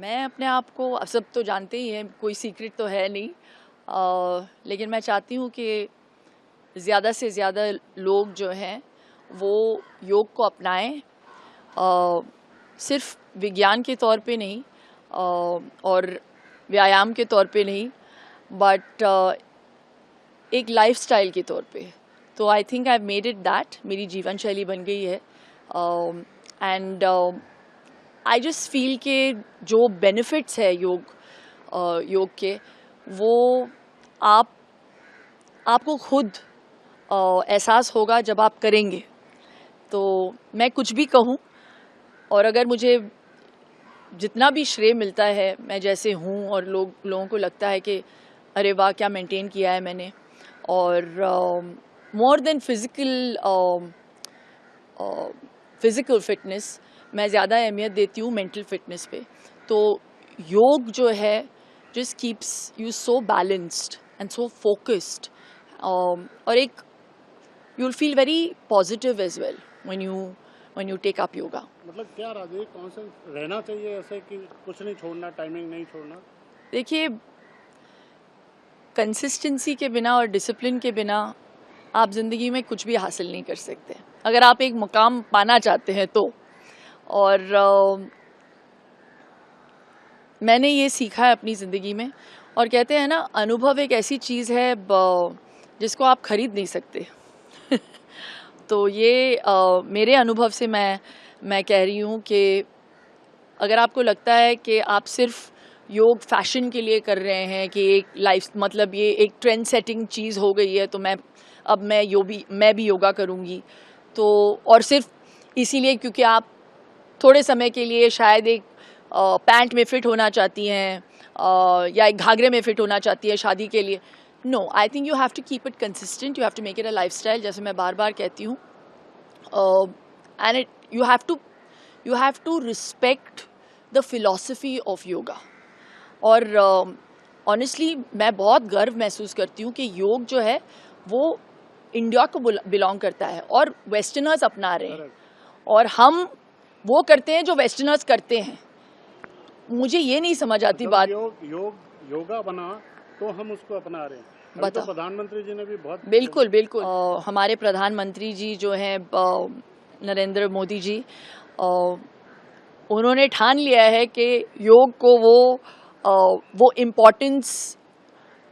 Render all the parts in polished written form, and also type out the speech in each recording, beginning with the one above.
मैं अपने आप को, अब सब तो जानते ही हैं, कोई सीक्रेट तो है नहीं, लेकिन मैं चाहती हूँ कि ज़्यादा से ज़्यादा लोग जो हैं वो योग को अपनाएं, सिर्फ विज्ञान के तौर पे नहीं और व्यायाम के तौर पे नहीं, बट एक लाइफस्टाइल के तौर पे। तो I think I have made it that, मेरी जीवन शैली बन गई है। एंड आई जस्ट फील के जो बेनिफिट्स है योग के, वो आपको खुद एहसास होगा जब आप करेंगे। तो मैं कुछ भी कहूँ, और अगर मुझे जितना भी श्रेय मिलता है, मैं जैसे हूँ और लोगों को लगता है कि अरे वाह क्या मेंटेन किया है मैंने, और मोर देन फिज़िकल फिटनेस, मैं ज़्यादा अहमियत देती हूँ मेंटल फिटनेस पे। तो योग जो है just keeps you so balanced and so focused, और एक you will feel very positive as well when you take up yoga. मतलब क्या राजेश, कौन सा रहना चाहिए ऐसे कि कुछ नहीं छोड़ना, टाइमिंग नहीं छोड़ना? देखिए, कंसिस्टेंसी के बिना और डिसिप्लिन के बिना आप ज़िंदगी में कुछ भी हासिल नहीं कर सकते। अगर आप एक मुकाम पाना चाहते हैं तो, और मैंने ये सीखा है अपनी ज़िंदगी में, और कहते हैं ना, अनुभव एक ऐसी चीज़ है जिसको आप खरीद नहीं सकते। तो ये मेरे अनुभव से मैं कह रही हूँ कि अगर आपको लगता है कि आप सिर्फ योग फैशन के लिए कर रहे हैं, कि एक लाइफ, मतलब ये एक ट्रेंड सेटिंग चीज़ हो गई है, तो मैं भी योगा करूँगी, तो और सिर्फ इसीलिए क्योंकि आप थोड़े समय के लिए शायद एक पैंट में फिट होना चाहती हैं, या एक घाघरे में फिट होना चाहती है शादी के लिए। No, I think you have to keep it consistent, you have to make it a lifestyle, जैसे मैं बार बार कहती हूँ। And you have to respect the philosophy of yoga. और ऑनेस्टली मैं बहुत गर्व महसूस करती हूँ कि योग जो है वो इंडिया को बिलोंग करता है, और वेस्टर्नर्स अपना रहे हैं, और हम वो करते हैं जो वेस्टर्नर्स करते हैं। मुझे ये नहीं समझ आती बात। योगा बना तो हम उसको अपना रहे हैं। बता, तो प्रधानमंत्री जी ने भी बहुत बिल्कुल हमारे प्रधानमंत्री जी जो हैं नरेंद्र मोदी जी, उन्होंने ठान लिया है कि योग को वो इम्पोर्टेंस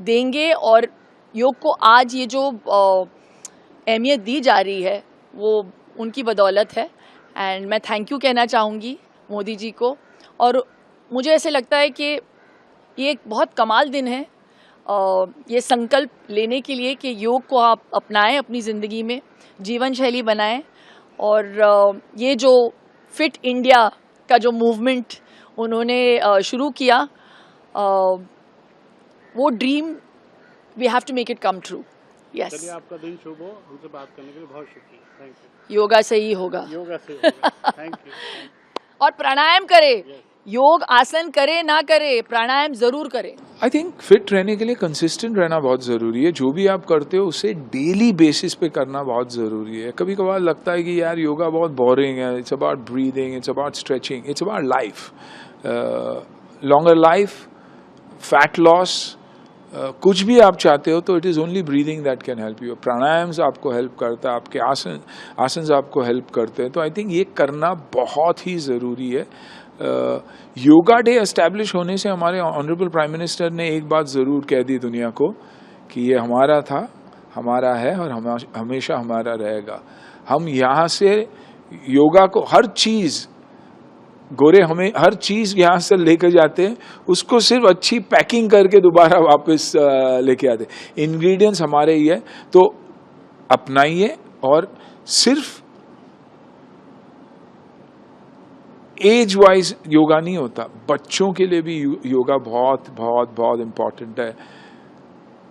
देंगे, और योग को आज ये जो अहमियत दी जा रही है वो उनकी बदौलत है। एंड मैं थैंक यू कहना चाहूँगी मोदी जी को। और मुझे ऐसे लगता है कि ये एक बहुत कमाल दिन है, ये संकल्प लेने के लिए कि योग को आप अपनाएं, अपनी ज़िंदगी में जीवन शैली बनाएं, और ये जो फिट इंडिया का जो मूवमेंट उन्होंने शुरू किया, वो dream we have to make it come true. Yes, चलिए, आपका दिन शुभ हो। हमसे बात करने के लिए बहुत शुक्रिया। Thank you. योगा से ही होगा। Thank you. और प्राणायाम करें, योग आसन करे ना करे, प्राणायाम जरूर करें। आई थिंक फिट रहने के लिए कंसिस्टेंट रहना बहुत ज़रूरी है। जो भी आप करते हो उसे डेली बेसिस पे करना बहुत ज़रूरी है। कभी कभार लगता है कि यार योगा बहुत बोरिंग है, it's about breathing, it's about stretching, it's about life, longer life, fat loss, कुछ भी आप चाहते हो तो it is only breathing that can help you. प्राणायाम्स आपको हेल्प करता है, आपके आसन आपको हेल्प करते हैं। तो आई थिंक ये करना बहुत ही ज़रूरी है। योगा डे एस्टैब्लिश होने से हमारे ऑनरेबल प्राइम मिनिस्टर ने एक बात ज़रूर कह दी दुनिया को कि ये हमारा था, हमारा है, और हमेशा हमारा रहेगा। हम यहाँ से योगा को हर चीज़, गोरे हमें हर चीज़ यहाँ से लेकर जाते हैं, उसको सिर्फ अच्छी पैकिंग करके दोबारा वापस लेके आते हैं। इंग्रेडिएंट्स हमारे ही है, तो अपनाइए। और सिर्फ एज वाइज योगा नहीं होता, बच्चों के लिए भी योगा बहुत बहुत बहुत इम्पॉर्टेंट है।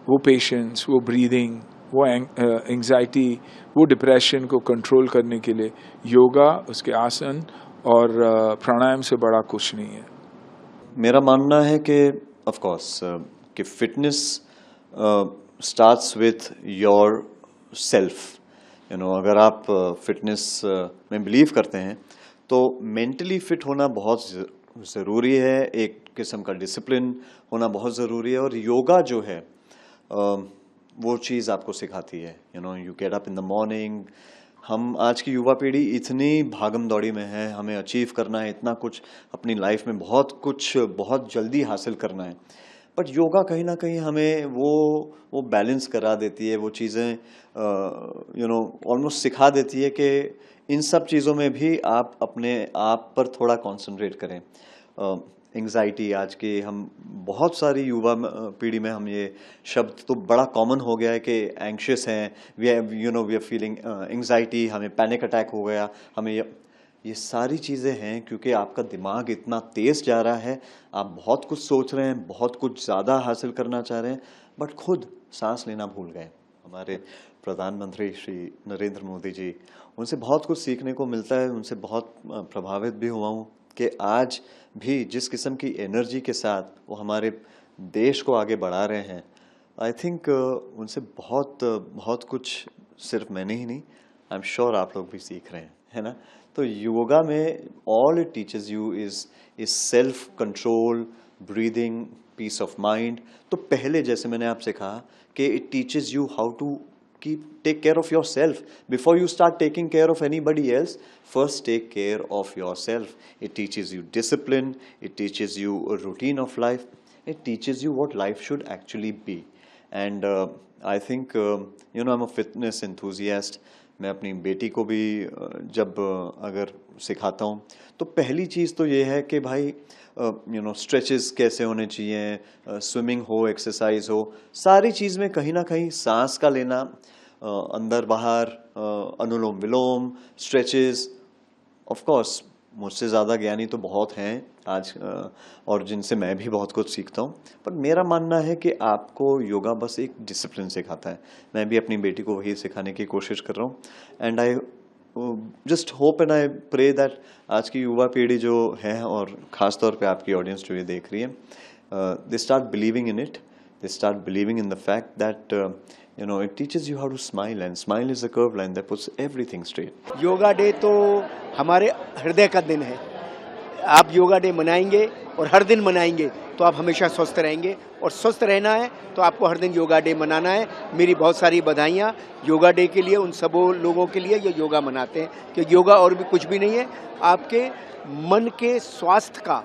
वो पेशेंस, वो ब्रीदिंग, वो एंग्जाइटी, वो डिप्रेशन को कंट्रोल करने के लिए योगा, उसके आसन और प्राणायाम से बड़ा कुछ नहीं है। मेरा मानना है कि ऑफ कोर्स कि fitness starts with your self. अगर आप फिटनेस में बिलीव करते हैं तो मेंटली फिट होना बहुत ज़रूरी है, एक किस्म का डिसिप्लिन होना बहुत ज़रूरी है, और योगा जो है वो चीज़ आपको सिखाती है। You get up in the morning. हम आज की युवा पीढ़ी इतनी भागम दौड़ी में है, हमें अचीव करना है, इतना कुछ अपनी लाइफ में बहुत कुछ बहुत जल्दी हासिल करना है, बट योगा कहीं ना कहीं हमें वो बैलेंस करा देती है, वो चीज़ें ऑलमोस्ट सिखा देती है कि इन सब चीज़ों में भी आप अपने आप पर थोड़ा कंसंट्रेट करें। एंग्जाइटी, आज के हम बहुत सारी युवा पीढ़ी में हम ये शब्द तो बड़ा कॉमन हो गया है कि एंग्शियस हैं, वी आर फीलिंग एंग्जाइटी, हमें पैनिक अटैक हो गया, हमें ये सारी चीज़ें हैं क्योंकि आपका दिमाग इतना तेज़ जा रहा है, आप बहुत कुछ सोच रहे हैं, बहुत कुछ ज़्यादा हासिल करना चाह रहे हैं, बट खुद सांस लेना भूल गए। हमारे प्रधानमंत्री श्री नरेंद्र मोदी जी, उनसे बहुत कुछ सीखने को मिलता है, उनसे बहुत प्रभावित भी हुआ हूँ कि आज भी जिस किस्म की एनर्जी के साथ वो हमारे देश को आगे बढ़ा रहे हैं, आई थिंक उनसे बहुत कुछ सिर्फ मैंने ही नहीं, आई एम श्योर आप लोग भी सीख रहे हैं, है ना। तो योगा में all it teaches you is self control, breathing, peace of mind. तो पहले जैसे मैंने आपसे कहा कि it teaches you how to take care of yourself before you start taking care of anybody else. First take care of yourself. It teaches you discipline, it teaches you a routine of life, it teaches you what life should actually be. And I think I'm a fitness enthusiast. मैं अपनी बेटी को भी जब अगर सिखाता हूँ तो पहली चीज़ तो ये है कि भाई स्ट्रेचेस कैसे होने चाहिए, स्विमिंग हो, एक्सरसाइज हो, सारी चीज़ में कहीं ना कहीं सांस का लेना, अंदर बाहर, अनुलोम विलोम, स्ट्रेचेस। ऑफ कोर्स मुझसे ज़्यादा ज्ञानी तो बहुत हैं आज, और जिनसे मैं भी बहुत कुछ सीखता हूँ, पर मेरा मानना है कि आपको योगा बस एक डिसिप्लिन सिखाता है। मैं भी अपनी बेटी को वही सिखाने की कोशिश कर रहा हूँ, and I just hope and I pray that आज की युवा पीढ़ी जो है, और ख़ास तौर पे आपकी ऑडियंस जो ये देख रही है, they start believing in it, they start believing in the fact that it teaches you how to smile, and smile is a curved line that puts everything straight. Yoga day तो हमारे हृदय का दिन है। आप योगा डे मनाएंगे और हर दिन मनाएंगे तो आप हमेशा स्वस्थ रहेंगे, और स्वस्थ रहना है तो आपको हर दिन योगा डे मनाना है। मेरी बहुत सारी बधाइयाँ योगा डे के लिए उन सब लोगों के लिए जो योगा मनाते हैं, कि योगा और भी कुछ भी नहीं है, आपके मन के स्वास्थ्य का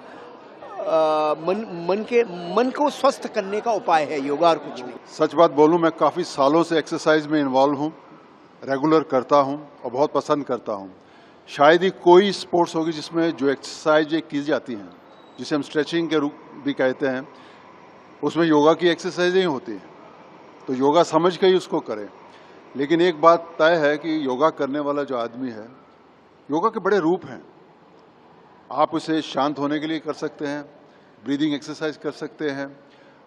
मन को स्वस्थ करने का उपाय है योगा, और कुछ नहीं। सच बात बोलूं, मैं काफ़ी सालों से एक्सरसाइज में इन्वॉल्व हूं, रेगुलर करता हूं और बहुत पसंद करता हूं। शायद ही कोई स्पोर्ट्स होगी जिसमें जो एक्सरसाइज की जाती हैं, जिसे हम स्ट्रेचिंग के रूप भी कहते हैं, उसमें योगा की एक्सरसाइज ही होती है। तो योगा समझ के ही उसको करें। लेकिन एक बात तय है कि योगा करने वाला जो आदमी है, योगा के बड़े रूप हैं। आप उसे शांत होने के लिए कर सकते हैं, ब्रीदिंग एक्सरसाइज कर सकते हैं,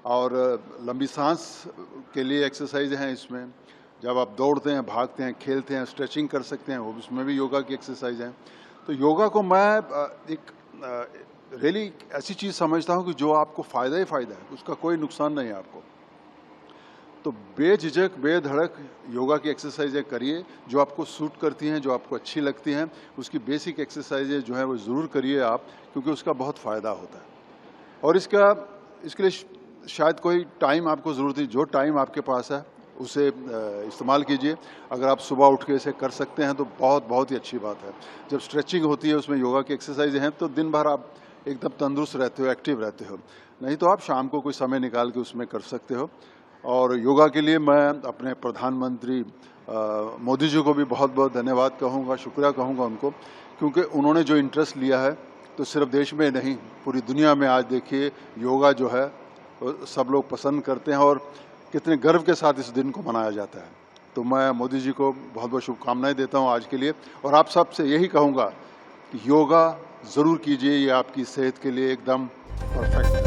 और लंबी सांस के लिए एक्सरसाइज हैं इसमें। जब आप दौड़ते हैं, भागते हैं, खेलते हैं, स्ट्रेचिंग कर सकते हैं, वो उसमें भी योगा की एक्सरसाइज है। तो योगा को मैं एक रियली ऐसी चीज़ समझता हूँ कि जो आपको फ़ायदा ही फ़ायदा है, उसका कोई नुकसान नहीं है आपको। तो बेझिझक बेधड़क योगा की एक्सरसाइजें करिए, जो आपको सूट करती हैं, जो आपको अच्छी लगती हैं। उसकी बेसिक एक्सरसाइजें जो है वो ज़रूर करिए आप, क्योंकि उसका बहुत फ़ायदा होता है। और इसके लिए शायद कोई टाइम आपको ज़रूरत नहीं, जो टाइम आपके पास है उसे इस्तेमाल कीजिए। अगर आप सुबह उठ के इसे कर सकते हैं तो बहुत ही अच्छी बात है। जब स्ट्रेचिंग होती है, उसमें योगा की एक्सरसाइजें हैं, तो दिन भर आप एकदम तंदुरुस्त रहते हो, एक्टिव रहते हो। नहीं तो आप शाम को कोई समय निकाल के उसमें कर सकते हो। और योगा के लिए मैं अपने प्रधानमंत्री मोदी जी को भी बहुत धन्यवाद कहूँगा, शुक्रिया कहूँगा उनको, क्योंकि उन्होंने जो इंटरेस्ट लिया है, तो सिर्फ देश में नहीं, पूरी दुनिया में आज देखिए योगा जो है सब लोग पसंद करते हैं, और कितने गर्व के साथ इस दिन को मनाया जाता है। तो मैं मोदी जी को बहुत शुभकामनाएं देता हूं आज के लिए, और आप सबसे यही कहूँगा कि योगा ज़रूर कीजिए, ये आपकी सेहत के लिए एकदम परफेक्ट है।